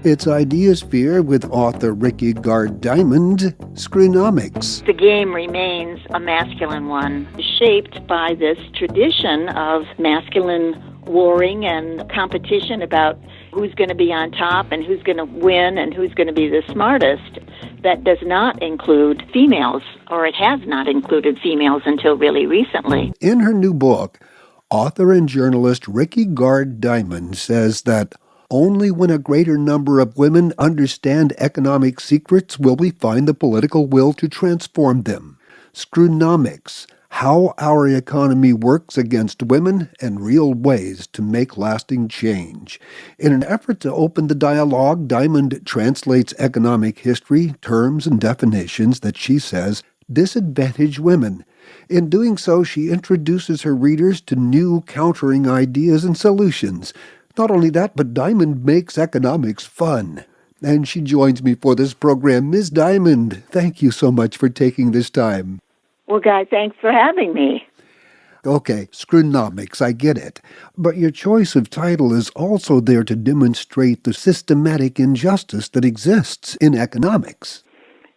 It's Ideasphere with author Rickey Gard Diamond, Screwnomics. The game remains a masculine one, shaped by this tradition of masculine warring and competition about who's going to be on top and who's going to win and who's going to be the smartest. That does not include females, or it has not included females until really recently. In her new book, author and journalist Rickey Gard Diamond says that only when a greater number of women understand economic secrets will we find the political will to transform them. Screwnomics, how our economy works against women and real ways to make lasting change. In an effort to open the dialogue, Diamond translates economic history, terms, and definitions that she says disadvantage women. In doing so, she introduces her readers to new countering ideas and solutions. Not only that, but Diamond makes economics fun. And she joins me for this program. Ms. Diamond, thank you so much for taking this time. Well, Guy, thanks for having me. Okay, Screwnomics, I get it. But your choice of title is also there to demonstrate the systematic injustice that exists in economics.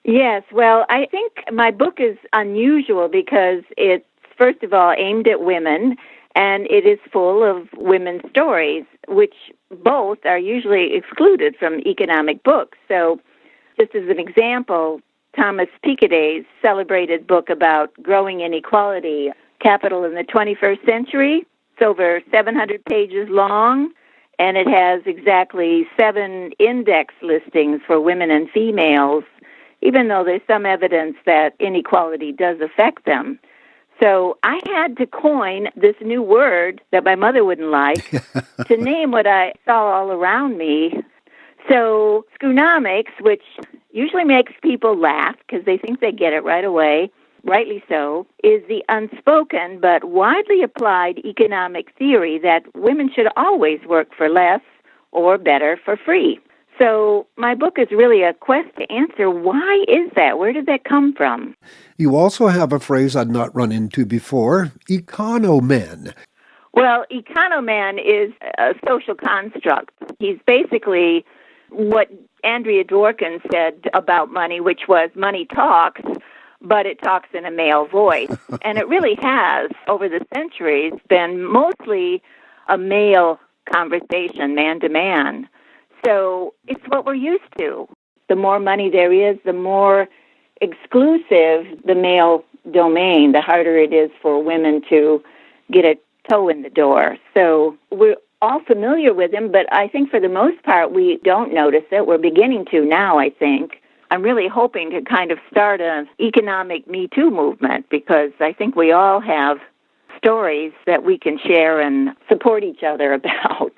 Yes, well, I think my book is unusual because it's, first of all, aimed at women, and it is full of women's stories, which both are usually excluded from economic books. So, just as an example, Thomas Piketty's celebrated book about growing inequality, Capital in the 21st Century, it's over 700 pages long, and it has exactly 7 index listings for women and females, even though there's some evidence that inequality does affect them. So I had to coin this new word that my mother wouldn't like to name what I saw all around me. So Screwnomics, which usually makes people laugh because they think they get it right away, rightly so, is the unspoken but widely applied economic theory that women should always work for less or better for free. So my book is really a quest to answer, why is that? Where did that come from? You also have a phrase I'd not run into before, economan. Well, economan is a social construct. He's basically what Andrea Dworkin said about money, which was money talks, but it talks in a male voice. And it really has, over the centuries, been mostly a male conversation, man to man. So it's what we're used to. The more money there is, the more exclusive the male domain, the harder it is for women to get a toe in the door. So we're all familiar with him, but I think for the most part we don't notice it. We're beginning to now, I think. I'm really hoping to kind of start an economic Me Too movement because I think we all have stories that we can share and support each other about.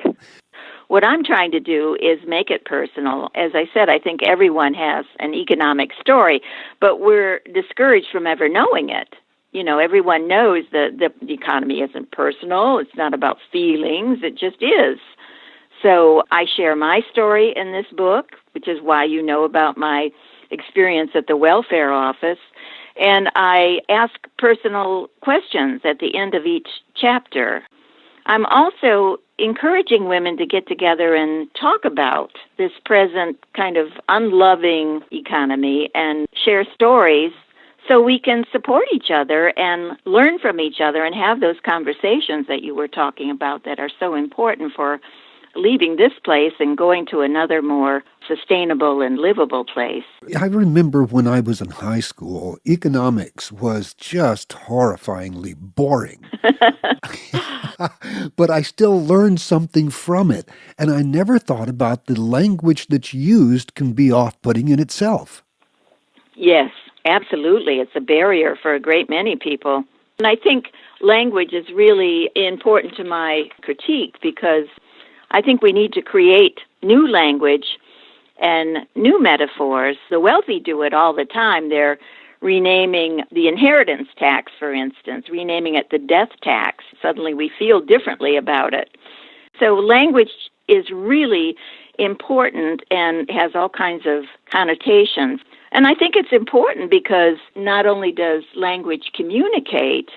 What I'm trying to do is make it personal. As I said, I think everyone has an economic story, but we're discouraged from ever knowing it. You know, everyone knows that the economy isn't personal. It's not about feelings. It just is. So I share my story in this book, which is why you know about my experience at the welfare office. And I ask personal questions at the end of each chapter. I'm also encouraging women to get together and talk about this present kind of unloving economy and share stories so we can support each other and learn from each other and have those conversations that you were talking about that are so important for leaving this place and going to another more sustainable and livable place. I remember when I was in high school, economics was just horrifyingly boring. But I still learned something from it, and I never thought about the language that's used can be off-putting in itself. Yes, absolutely. It's a barrier for a great many people. And I think language is really important to my critique because I think we need to create new language and new metaphors. The wealthy do it all the time. They're renaming the inheritance tax, for instance, renaming it the death tax. Suddenly we feel differently about it. So language is really important and has all kinds of connotations. And I think it's important because not only does language communicate,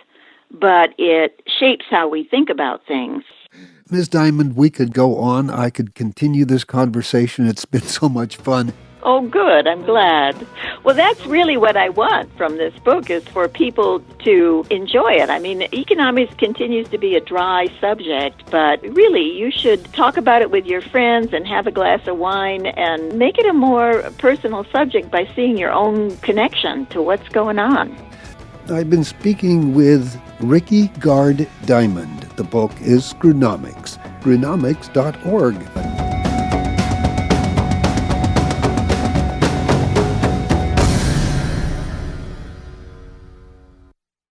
but it shapes how we think about things. Ms. Diamond, we could go on. I could continue this conversation. It's been so much fun. Oh, good. I'm glad. Well, that's really what I want from this book, is for people to enjoy it. I mean, economics continues to be a dry subject, but really you should talk about it with your friends and have a glass of wine and make it a more personal subject by seeing your own connection to what's going on. I've been speaking with Rickey Gard Diamond. The book is Screwnomics, screwnomics.org.